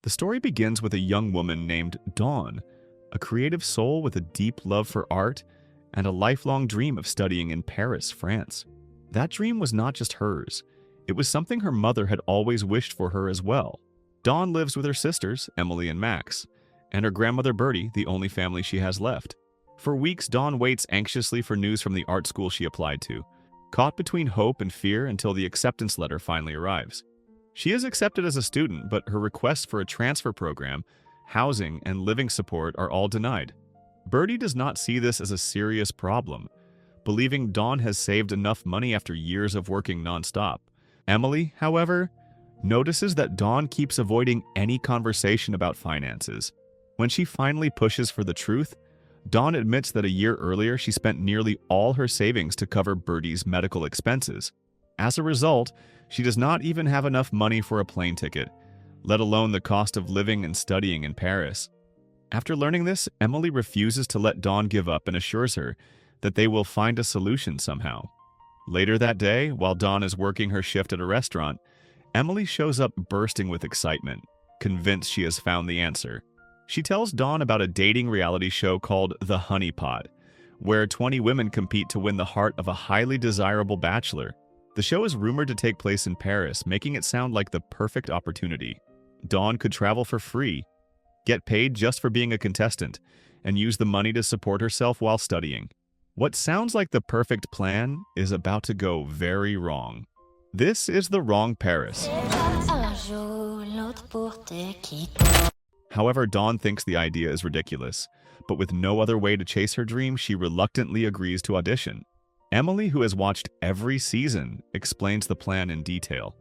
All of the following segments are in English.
The story begins with a young woman named Dawn, a creative soul with a deep love for art and a lifelong dream of studying in Paris, France. That dream was not just hers, it was something her mother had always wished for her as well. Dawn lives with her sisters, Emily and Max, and her grandmother Bertie, the only family she has left. For weeks, Dawn waits anxiously for news from the art school she applied to, caught between hope and fear until the acceptance letter finally arrives. She is accepted as a student, but her requests for a transfer program, housing, and living support are all denied. Bertie does not see this as a serious problem, believing Dawn has saved enough money after years of working nonstop. Emily, however, notices that Dawn keeps avoiding any conversation about finances. When she finally pushes for the truth, Dawn admits that a year earlier she spent nearly all her savings to cover Bertie's medical expenses. As a result, she does not even have enough money for a plane ticket, let alone the cost of living and studying in Paris. After learning this, Emily refuses to let Dawn give up and assures her that they will find a solution somehow. Later that day, while Dawn is working her shift at a restaurant, Emily shows up bursting with excitement, convinced she has found the answer. She tells Dawn about a dating reality show called The Honey Pot, where 20 women compete to win the heart of a highly desirable bachelor. The show is rumored to take place in Paris, making it sound like the perfect opportunity. Dawn could travel for free, get paid just for being a contestant, and use the money to support herself while studying. What sounds like the perfect plan is about to go very wrong. This is the wrong Paris. However, Dawn thinks the idea is ridiculous, but with no other way to chase her dream, she reluctantly agrees to audition. Emily, who has watched every season, explains the plan in detail.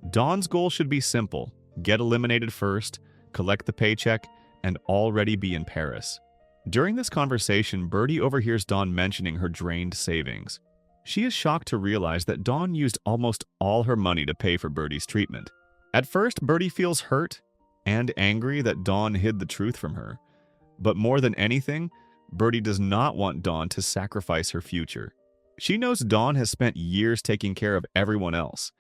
Dawn's goal should be simple: get eliminated first, collect the paycheck, and already be in Paris. During this conversation, Bertie overhears Dawn mentioning her drained savings. She is shocked to realize that Dawn used almost all her money to pay for Bertie's treatment. At first, Bertie feels hurt and angry that Dawn hid the truth from her. But more than anything, Bertie does not want Dawn to sacrifice her future. She knows Dawn has spent years taking care of everyone else,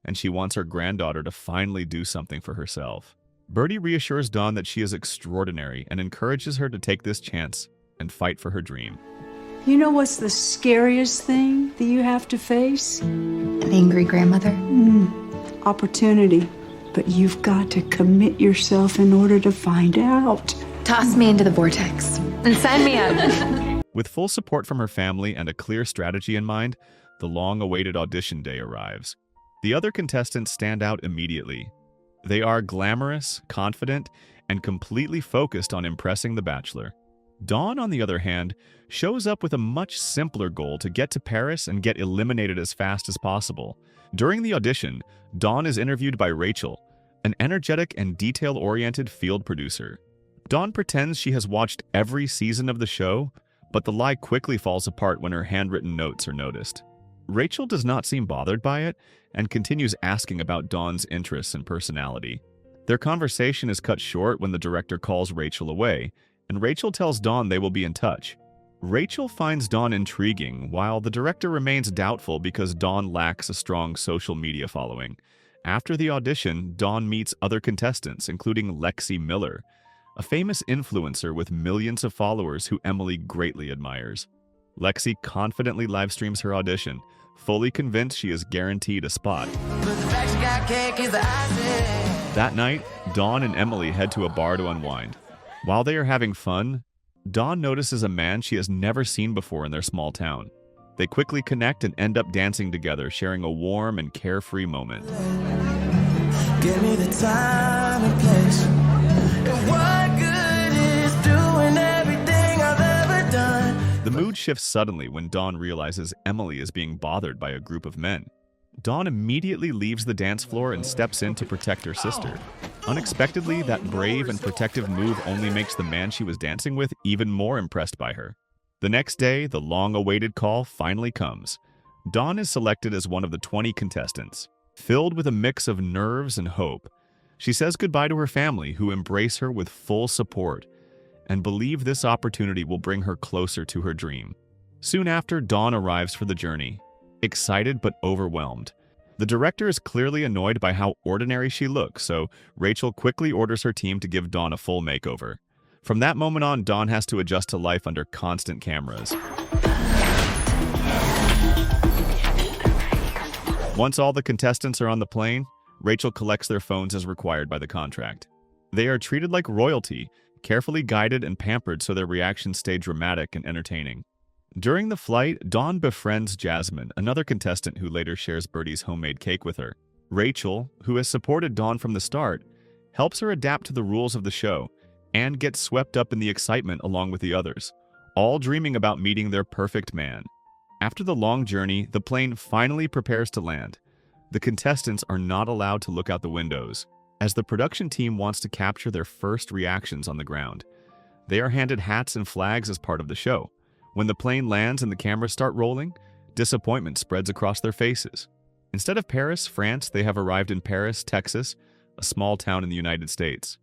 and she wants her granddaughter to finally do something for herself. Bertie reassures Dawn that she is extraordinary and encourages her to take this chance and fight for her dream. You know what's the scariest thing that you have to face? An angry grandmother? Opportunity. But you've got to commit yourself in order to find out. Toss me into the vortex and sign me up. With full support from her family and a clear strategy in mind, the long-awaited audition day arrives. The other contestants stand out immediately. They are glamorous, confident, and completely focused on impressing the bachelor. Dawn, on the other hand, shows up with a much simpler goal to get to Paris and get eliminated as fast as possible. During the audition, Dawn is interviewed by Rachel, an energetic and detail-oriented field producer. Dawn pretends she has watched every season of the show, but the lie quickly falls apart when her handwritten notes are noticed. Rachel does not seem bothered by it and continues asking about Dawn's interests and personality. Their conversation is cut short when the director calls Rachel away, and Rachel tells Dawn they will be in touch. Rachel finds Dawn intriguing, while the director remains doubtful because Dawn lacks a strong social media following. After the audition, Dawn meets other contestants, including Lexi Miller, a famous influencer with millions of followers who Emily greatly admires. Lexi confidently livestreams her audition, fully convinced she is guaranteed a spot. That night, Dawn and Emily head to a bar to unwind. While they are having fun, Dawn notices a man she has never seen before in their small town. They quickly connect and end up dancing together, sharing a warm and carefree moment. Give me the time and place. And what good is doing everything I've ever done? The mood shifts suddenly when Dawn realizes Emily is being bothered by a group of men. Dawn immediately leaves the dance floor and steps in to protect her sister. Unexpectedly, that brave and protective move only makes the man she was dancing with even more impressed by her. The next day, the long-awaited call finally comes. Dawn is selected as one of the 20 contestants. Filled with a mix of nerves and hope, she says goodbye to her family, who embrace her with full support and believe this opportunity will bring her closer to her dream. Soon after, Dawn arrives for the journey, excited but overwhelmed. The director is clearly annoyed by how ordinary she looks, so Rachel quickly orders her team to give Dawn a full makeover. From that moment on, Dawn has to adjust to life under constant cameras. Once all the contestants are on the plane, Rachel collects their phones as required by the contract. They are treated like royalty, carefully guided and pampered so their reactions stay dramatic and entertaining. During the flight, Dawn befriends Jasmine, another contestant who later shares Birdie's homemade cake with her. Rachel, who has supported Dawn from the start, helps her adapt to the rules of the show and gets swept up in the excitement along with the others, all dreaming about meeting their perfect man. After the long journey, the plane finally prepares to land. The contestants are not allowed to look out the windows, as the production team wants to capture their first reactions on the ground. They are handed hats and flags as part of the show. When the plane lands and the cameras start rolling, disappointment spreads across their faces. Instead of Paris, France, they have arrived in Paris, Texas, a small town in the United States.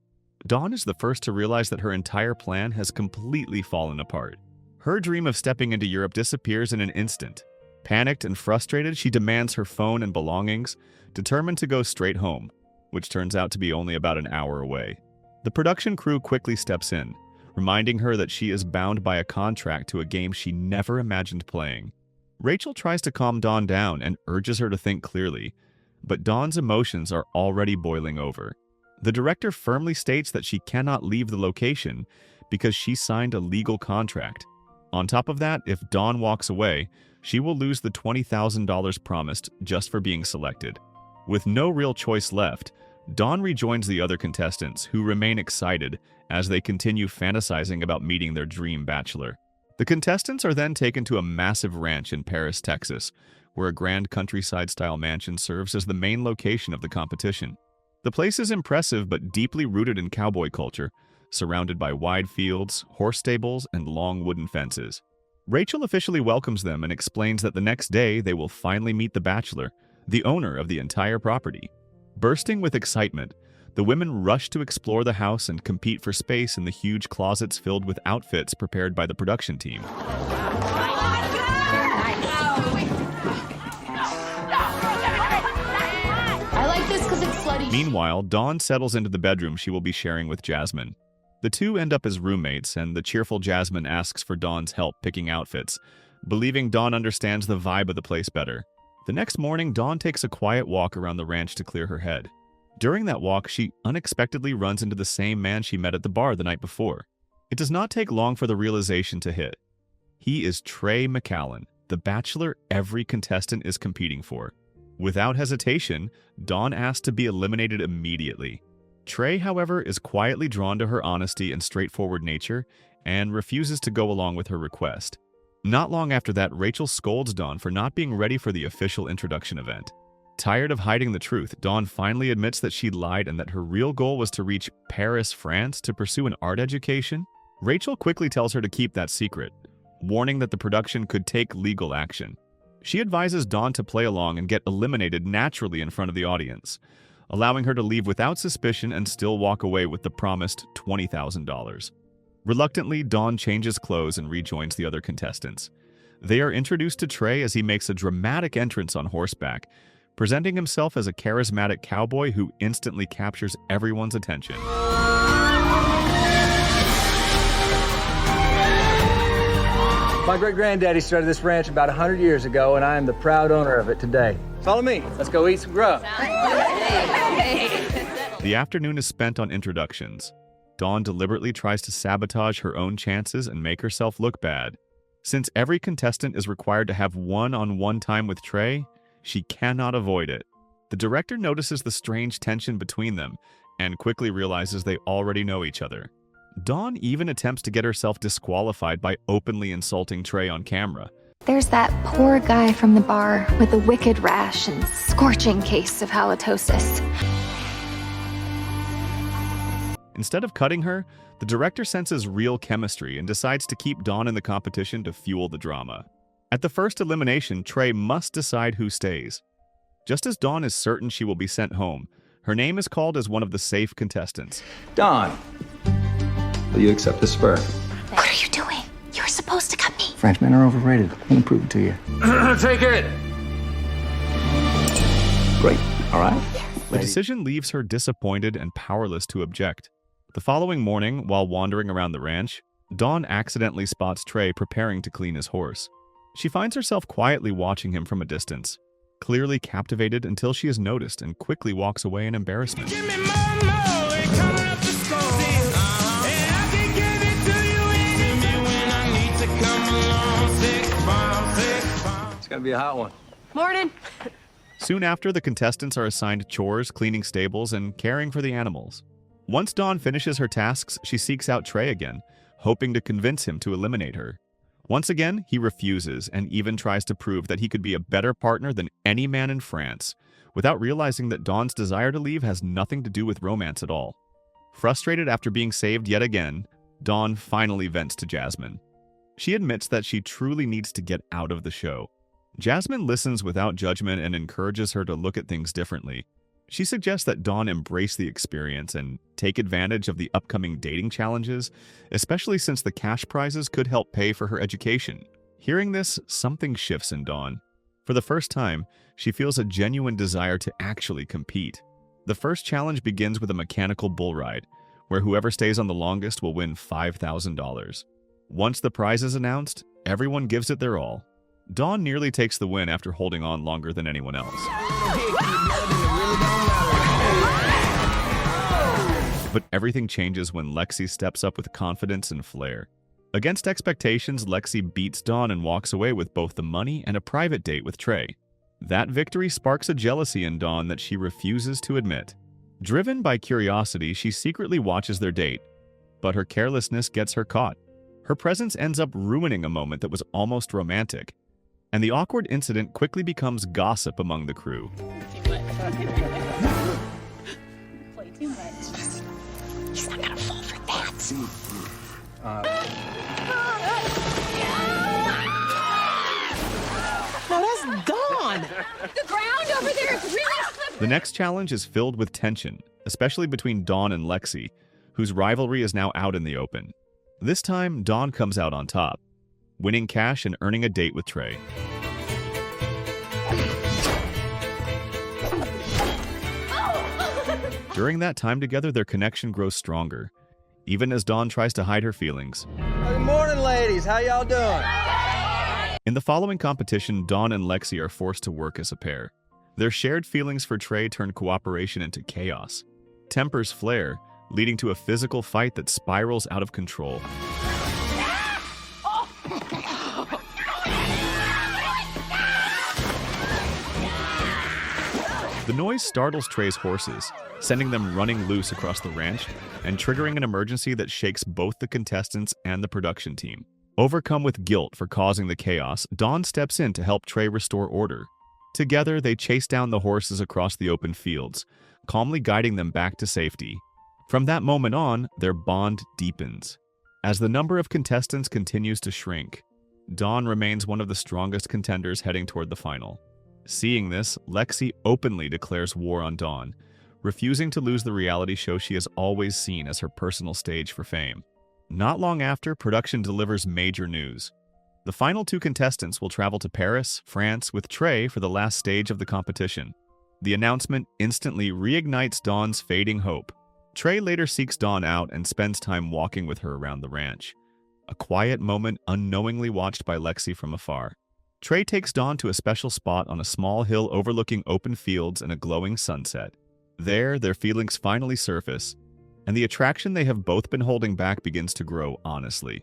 Dawn is the first to realize that her entire plan has completely fallen apart. Her dream of stepping into Europe disappears in an instant. Panicked and frustrated, she demands her phone and belongings, determined to go straight home, which turns out to be only about an hour away. The production crew quickly steps in, reminding her that she is bound by a contract to a game she never imagined playing. Rachel tries to calm Dawn down and urges her to think clearly, but Dawn's emotions are already boiling over. The director firmly states that she cannot leave the location because she signed a legal contract. On top of that, if Dawn walks away, she will lose the $20,000 promised just for being selected. With no real choice left, Dawn rejoins the other contestants, who remain excited as they continue fantasizing about meeting their dream bachelor. The contestants are then taken to a massive ranch in Paris, Texas, where a grand countryside-style mansion serves as the main location of the competition. The place is impressive but deeply rooted in cowboy culture, surrounded by wide fields, horse stables, and long wooden fences. Rachel officially welcomes them and explains that the next day they will finally meet the bachelor, the owner of the entire property. Bursting with excitement, the women rush to explore the house and compete for space in the huge closets filled with outfits prepared by the production team. I like this because it's slutty. Meanwhile, Dawn settles into the bedroom she will be sharing with Jasmine. The two end up as roommates, and the cheerful Jasmine asks for Dawn's help picking outfits, believing Dawn understands the vibe of the place better. The next morning, Dawn takes a quiet walk around the ranch to clear her head. During that walk, she unexpectedly runs into the same man she met at the bar the night before. It does not take long for the realization to hit. He is Trey McCallan, the bachelor every contestant is competing for. Without hesitation, Dawn asks to be eliminated immediately. Trey, however, is quietly drawn to her honesty and straightforward nature and refuses to go along with her request. Not long after that, Rachel scolds Dawn for not being ready for the official introduction event. Tired of hiding the truth, Dawn finally admits that she lied and that her real goal was to reach Paris, France to pursue an art education. Rachel quickly tells her to keep that secret, warning that the production could take legal action. She advises Dawn to play along and get eliminated naturally in front of the audience, allowing her to leave without suspicion and still walk away with the promised $20,000. Reluctantly, Dawn changes clothes and rejoins the other contestants. They are introduced to Trey as he makes a dramatic entrance on horseback, presenting himself as a charismatic cowboy who instantly captures everyone's attention. My great-granddaddy started this ranch about 100 years ago, and I am the proud owner of it today. Follow me. Let's go eat some grub. The afternoon is spent on introductions. Dawn deliberately tries to sabotage her own chances and make herself look bad. Since every contestant is required to have one-on-one time with Trey, she cannot avoid it. The director notices the strange tension between them and quickly realizes they already know each other. Dawn even attempts to get herself disqualified by openly insulting Trey on camera. There's that poor guy from the bar with the wicked rash and scorching case of halitosis. Instead of cutting her, the director senses real chemistry and decides to keep Dawn in the competition to fuel the drama. At the first elimination, Trey must decide who stays. Just as Dawn is certain she will be sent home, her name is called as one of the safe contestants. Dawn, will you accept the spur? What are you doing? You were supposed to cut me. Frenchmen are overrated. I'm gonna prove it to you. Take it! Great. All right. The decision leaves her disappointed and powerless to object. The following morning, while wandering around the ranch, Dawn accidentally spots Trey preparing to clean his horse. She finds herself quietly watching him from a distance, clearly captivated until she is noticed and quickly walks away in embarrassment. Give me more, ain't coming up the score. And I can give it to you anytime when I need to come along. 6 It's gonna be a hot one. Morning. Soon after, the contestants are assigned chores, cleaning stables, and caring for the animals. Once Dawn finishes her tasks, she seeks out Trey again, hoping to convince him to eliminate her. Once again, he refuses and even tries to prove that he could be a better partner than any man in France, without realizing that Dawn's desire to leave has nothing to do with romance at all. Frustrated after being saved yet again, Dawn finally vents to Jasmine. She admits that she truly needs to get out of the show. Jasmine listens without judgment and encourages her to look at things differently. She suggests that Dawn embrace the experience and take advantage of the upcoming dating challenges, especially since the cash prizes could help pay for her education. Hearing this, something shifts in Dawn. For the first time, she feels a genuine desire to actually compete. The first challenge begins with a mechanical bull ride, where whoever stays on the longest will win $5,000. Once the prize is announced, everyone gives it their all. Dawn nearly takes the win after holding on longer than anyone else. But everything changes when Lexi steps up with confidence and flair. Against expectations, Lexi beats Dawn and walks away with both the money and a private date with Trey. That victory sparks a jealousy in Dawn that she refuses to admit. Driven by curiosity, she secretly watches their date, but her carelessness gets her caught. Her presence ends up ruining a moment that was almost romantic, and the awkward incident quickly becomes gossip among the crew. Play too much. He's not gonna fall for that. No, that's Dawn. The ground over there is really slippery. The next challenge is filled with tension, especially between Dawn and Lexi, whose rivalry is now out in the open. This time, Dawn comes out on top, winning cash and earning a date with Trey. During that time together, their connection grows stronger, even as Dawn tries to hide her feelings. Good morning, ladies. How y'all doing? In the following competition, Dawn and Lexi are forced to work as a pair. Their shared feelings for Trey turn cooperation into chaos. Tempers flare, leading to a physical fight that spirals out of control. The noise startles Trey's horses, sending them running loose across the ranch and triggering an emergency that shakes both the contestants and the production team. Overcome with guilt for causing the chaos, Dawn steps in to help Trey restore order. Together, they chase down the horses across the open fields, calmly guiding them back to safety. From that moment on, their bond deepens. As the number of contestants continues to shrink, Dawn remains one of the strongest contenders heading toward the final. Seeing this, Lexi openly declares war on Dawn, refusing to lose the reality show she has always seen as her personal stage for fame. Not long after, production delivers major news. The final two contestants will travel to Paris, France, with Trey for the last stage of the competition. The announcement instantly reignites Dawn's fading hope. Trey later seeks Dawn out and spends time walking with her around the ranch, a quiet moment unknowingly watched by Lexi from afar. Trey takes Dawn to a special spot on a small hill overlooking open fields and a glowing sunset. There, their feelings finally surface, and the attraction they have both been holding back begins to grow honestly.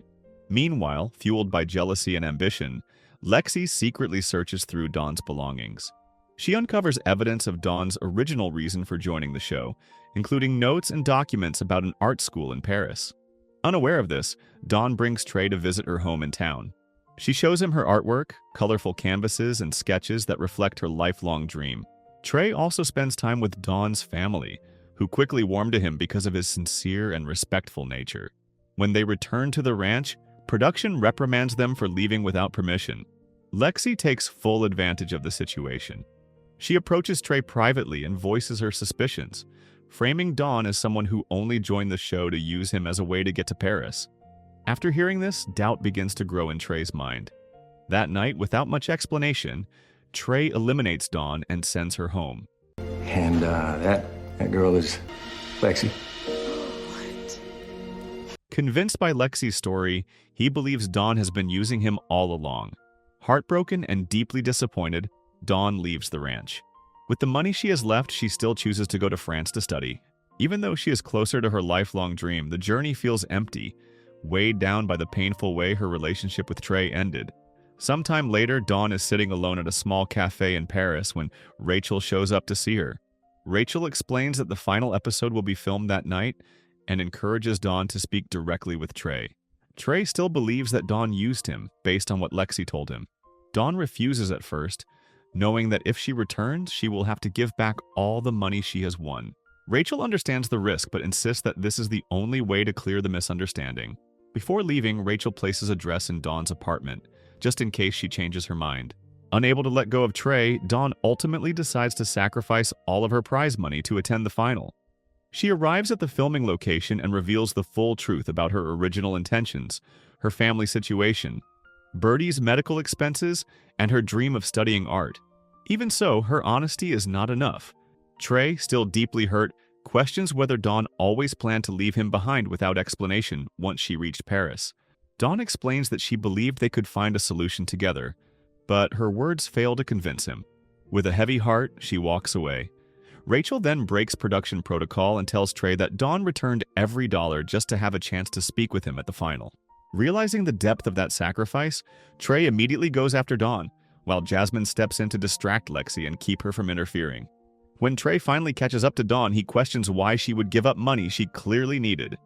Meanwhile, fueled by jealousy and ambition, Lexi secretly searches through Dawn's belongings. She uncovers evidence of Dawn's original reason for joining the show, including notes and documents about an art school in Paris. Unaware of this, Dawn brings Trey to visit her home in town. She shows him her artwork, colorful canvases, and sketches that reflect her lifelong dream. Trey also spends time with Dawn's family, who quickly warm to him because of his sincere and respectful nature. When they return to the ranch, production reprimands them for leaving without permission. Lexi takes full advantage of the situation. She approaches Trey privately and voices her suspicions, framing Dawn as someone who only joined the show to use him as a way to get to Paris. After hearing this, doubt begins to grow in Trey's mind. That night, without much explanation, Trey eliminates Dawn and sends her home. And that girl is Lexi. Convinced by Lexi's story, he believes Dawn has been using him all along. Heartbroken and deeply disappointed, Dawn leaves the ranch. With the money she has left, she still chooses to go to France to study. Even though she is closer to her lifelong dream, the journey feels empty, weighed down by the painful way her relationship with Trey ended. Sometime later, Dawn is sitting alone at a small cafe in Paris when Rachel shows up to see her. Rachel explains that the final episode will be filmed that night and encourages Dawn to speak directly with Trey. Trey still believes that Dawn used him, based on what Lexi told him. Dawn refuses at first, knowing that if she returns, she will have to give back all the money she has won. Rachel understands the risk but insists that this is the only way to clear the misunderstanding. Before leaving, Rachel places a dress in Dawn's apartment, just in case she changes her mind. Unable to let go of Trey, Dawn ultimately decides to sacrifice all of her prize money to attend the final. She arrives at the filming location and reveals the full truth about her original intentions, her family situation, Birdie's medical expenses, and her dream of studying art. Even so, her honesty is not enough. Trey, still deeply hurt, questions whether Dawn always planned to leave him behind without explanation once she reached Paris. Dawn explains that she believed they could find a solution together, but her words fail to convince him. With a heavy heart, she walks away. Rachel then breaks production protocol and tells Trey that Dawn returned every dollar just to have a chance to speak with him at the final. Realizing the depth of that sacrifice, Trey immediately goes after Dawn, while Jasmine steps in to distract Lexi and keep her from interfering. When Trey finally catches up to Dawn, he questions why she would give up money she clearly needed.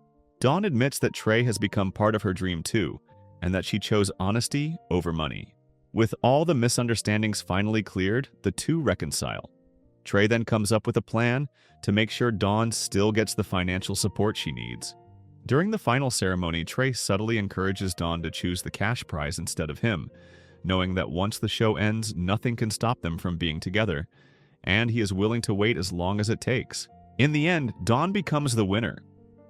Dawn admits that Trey has become part of her dream too, and that she chose honesty over money. With all the misunderstandings finally cleared, the two reconcile. Trey then comes up with a plan to make sure Dawn still gets the financial support she needs. During the final ceremony, Trey subtly encourages Dawn to choose the cash prize instead of him, knowing that once the show ends, nothing can stop them from being together, and he is willing to wait as long as it takes. In the end, Dawn becomes the winner,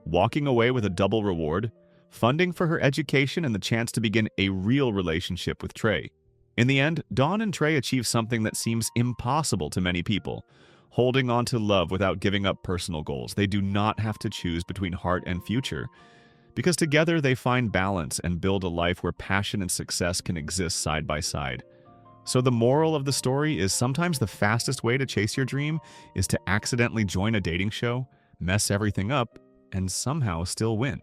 walking away with a double reward, funding for her education and the chance to begin a real relationship with Trey. In the end, Dawn and Trey achieve something that seems impossible to many people, holding on to love without giving up personal goals. They do not have to choose between heart and future, because together they find balance and build a life where passion and success can exist side by side. So the moral of the story is sometimes the fastest way to chase your dream is to accidentally join a dating show, mess everything up, and somehow still win.